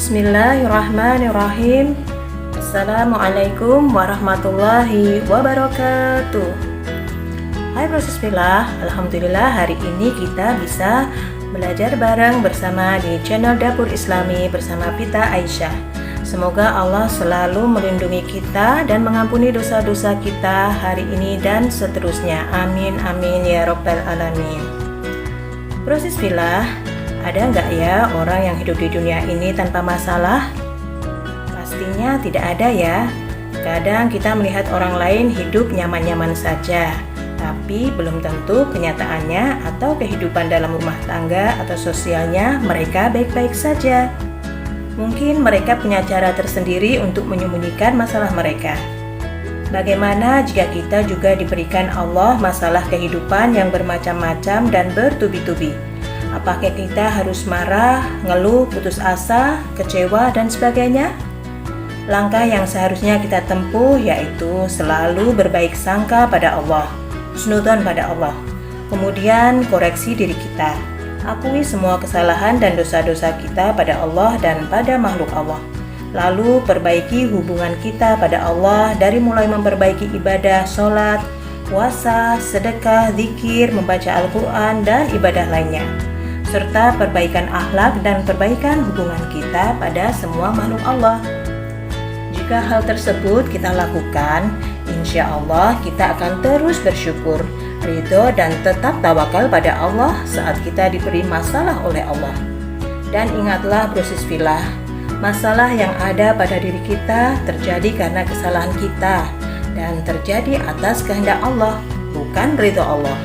Bismillahirrahmanirrahim. Assalamualaikum warahmatullahi wabarakatuh. Hai proses Bismillah, alhamdulillah hari ini kita bisa belajar bareng bersama di channel Dapur Islami bersama Pita Aisyah. Semoga Allah selalu melindungi kita dan mengampuni dosa-dosa kita hari ini dan seterusnya. Amin amin ya rabbal alamin. Proses Bismillah, ada nggak ya orang yang hidup di dunia ini tanpa masalah? Pastinya tidak ada ya. Kadang kita melihat orang lain hidup nyaman-nyaman saja, tapi belum tentu kenyataannya atau kehidupan dalam rumah tangga atau sosialnya mereka baik-baik saja. Mungkin mereka punya cara tersendiri untuk menyembunyikan masalah mereka. Bagaimana jika kita juga diberikan Allah masalah kehidupan yang bermacam-macam dan bertubi-tubi? Apakah kita harus marah, ngeluh, putus asa, kecewa, dan sebagainya? Langkah yang seharusnya kita tempuh yaitu selalu berbaik sangka pada Allah, husnudzon pada Allah. Kemudian koreksi diri kita, akui semua kesalahan dan dosa-dosa kita pada Allah dan pada makhluk Allah. Lalu perbaiki hubungan kita pada Allah dari mulai memperbaiki ibadah, sholat, puasa, sedekah, zikir, membaca Al-Quran, dan ibadah lainnya, serta perbaikan akhlak dan perbaikan hubungan kita pada semua makhluk Allah. Jika hal tersebut kita lakukan, insya Allah kita akan terus bersyukur, ridho, dan tetap tawakal pada Allah saat kita diberi masalah oleh Allah. Dan ingatlah proses filah, masalah yang ada pada diri kita terjadi karena kesalahan kita dan terjadi atas kehendak Allah, bukan ridho Allah.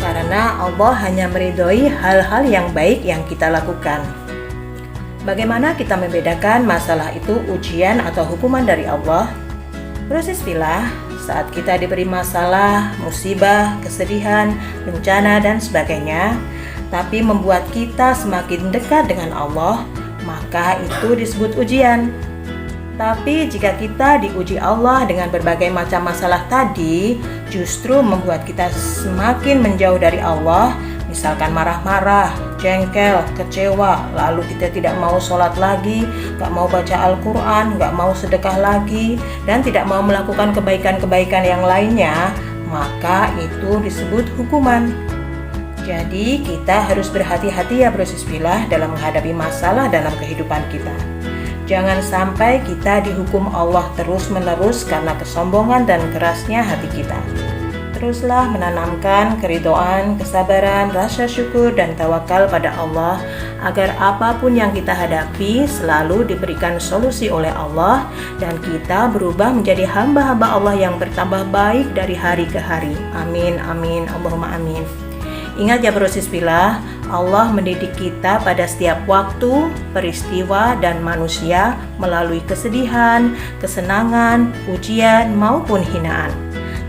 Karena Allah hanya meridhoi hal-hal yang baik yang kita lakukan. Bagaimana kita membedakan masalah itu ujian atau hukuman dari Allah? Proses filah, saat kita diberi masalah, musibah, kesedihan, bencana, dan sebagainya, tapi membuat kita semakin dekat dengan Allah, maka itu disebut ujian. Tapi jika kita diuji Allah dengan berbagai macam masalah tadi, justru membuat kita semakin menjauh dari Allah, misalkan marah-marah, jengkel, kecewa, lalu kita tidak mau sholat lagi, gak mau baca Al-Quran, gak mau sedekah lagi, dan tidak mau melakukan kebaikan-kebaikan yang lainnya, maka itu disebut hukuman. Jadi kita harus berhati-hati ya proses filah dalam menghadapi masalah dalam kehidupan kita. Jangan sampai kita dihukum Allah terus-menerus karena kesombongan dan kerasnya hati kita. Teruslah menanamkan keridhaan, kesabaran, rasa syukur, dan tawakal pada Allah agar apapun yang kita hadapi selalu diberikan solusi oleh Allah dan kita berubah menjadi hamba-hamba Allah yang bertambah baik dari hari ke hari. Amin, amin, Allahumma amin. Ingat ya proses filah, Allah mendidik kita pada setiap waktu, peristiwa, dan manusia melalui kesedihan, kesenangan, ujian, maupun hinaan.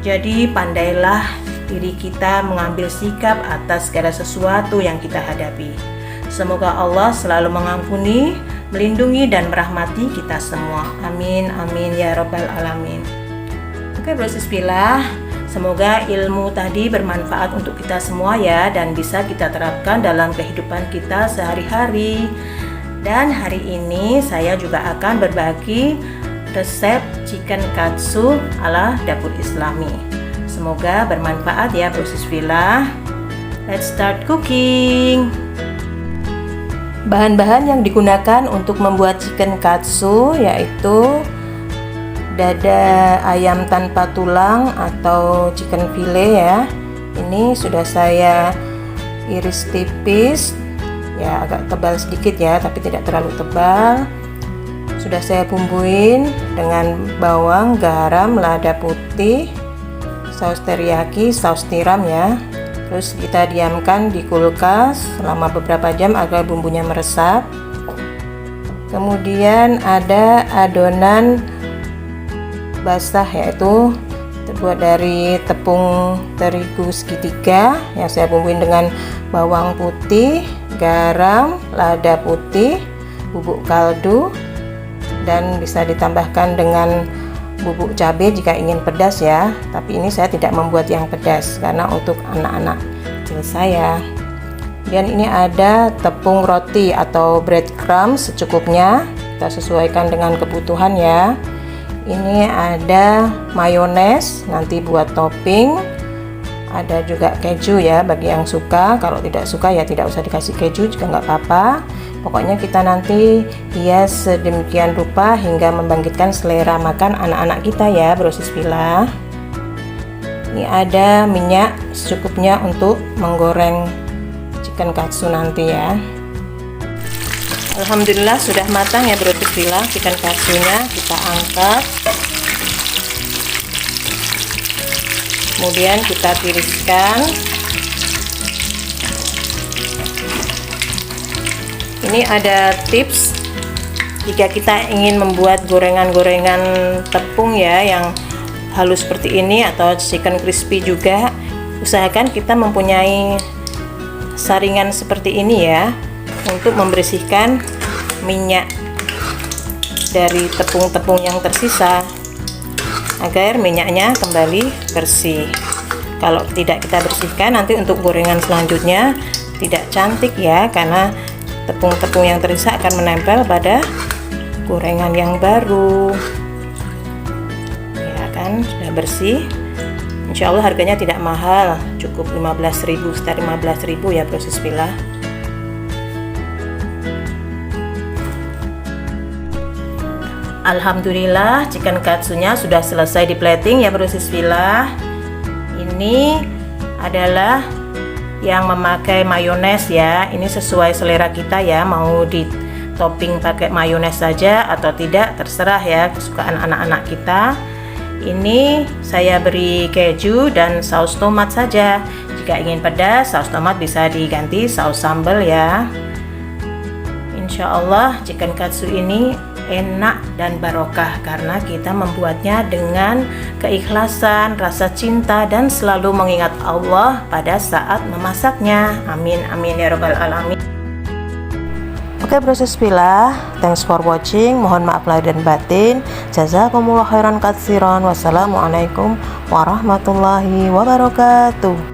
Jadi pandailah diri kita mengambil sikap atas segala sesuatu yang kita hadapi. Semoga Allah selalu mengampuni, melindungi, dan merahmati kita semua. Amin, amin ya rabbal alamin. Oke proses filah, semoga ilmu tadi bermanfaat untuk kita semua ya dan bisa kita terapkan dalam kehidupan kita sehari-hari. Dan hari ini saya juga akan berbagi resep chicken katsu ala Dapur Islami. Semoga bermanfaat ya proses filah. Let's start cooking. Bahan-bahan yang digunakan untuk membuat chicken katsu yaitu dada ayam tanpa tulang atau chicken fillet ya. Ini sudah saya iris tipis ya, agak tebal sedikit ya, tapi tidak terlalu tebal. Sudah saya bumbuin dengan bawang, garam, lada putih, saus teriyaki, saus tiram ya. Terus kita diamkan di kulkas selama beberapa jam agar bumbunya meresap. Kemudian ada adonan basah yaitu terbuat dari tepung terigu segitiga yang saya bumbuin dengan bawang putih, garam, lada putih, bubuk kaldu, dan bisa ditambahkan dengan bubuk cabai jika ingin pedas ya. Tapi ini saya tidak membuat yang pedas karena untuk anak-anak kecil saya. Dan ini ada tepung roti atau breadcrumb secukupnya Kita sesuaikan dengan kebutuhan ya. Ini ada mayones nanti buat topping. Ada juga keju ya bagi yang suka. Kalau tidak suka ya tidak usah dikasih keju juga nggak apa-apa. Pokoknya kita nanti hias sedemikian rupa hingga membangkitkan selera makan anak-anak kita ya, Bro Sis Villa. Ini ada minyak secukupnya untuk menggoreng chicken katsu nanti ya. Alhamdulillah sudah matang ya, Bro Sis Villa. Chicken katsunya kita angkat. Kemudian kita tiriskan. Ini ada tips jika kita ingin membuat gorengan-gorengan tepung ya yang halus seperti ini atau chicken crispy juga, usahakan kita mempunyai saringan seperti ini ya untuk membersihkan minyak dari tepung-tepung yang tersisa agar minyaknya kembali bersih. Kalau tidak kita bersihkan nanti untuk gorengan selanjutnya tidak cantik ya, karena tepung-tepung yang tersisa akan menempel pada gorengan yang baru ya kan. Sudah bersih, insya Allah harganya tidak mahal, cukup 15.000, sekitar 15.000 ya, Bro Sis Villa. Alhamdulillah chicken katsunya sudah selesai di plating ya, Bro Sis Villa. Ini adalah yang memakai mayones ya. Ini sesuai selera kita ya, mau di topping pakai mayones saja atau tidak terserah ya, kesukaan anak-anak kita. Ini saya beri keju dan saus tomat saja. Jika ingin pedas, saus tomat bisa diganti saus sambal ya. Insya Allah chicken katsu ini enak dan barokah karena kita membuatnya dengan keikhlasan, rasa cinta, dan selalu mengingat Allah pada saat memasaknya. Amin amin ya robbal alamin. Oke, Bro Sis Villa, thanks for watching. Mohon maaf lahir dan batin. Jazakumullah khairan katsiran. Wassalamualaikum warahmatullahi wabarakatuh.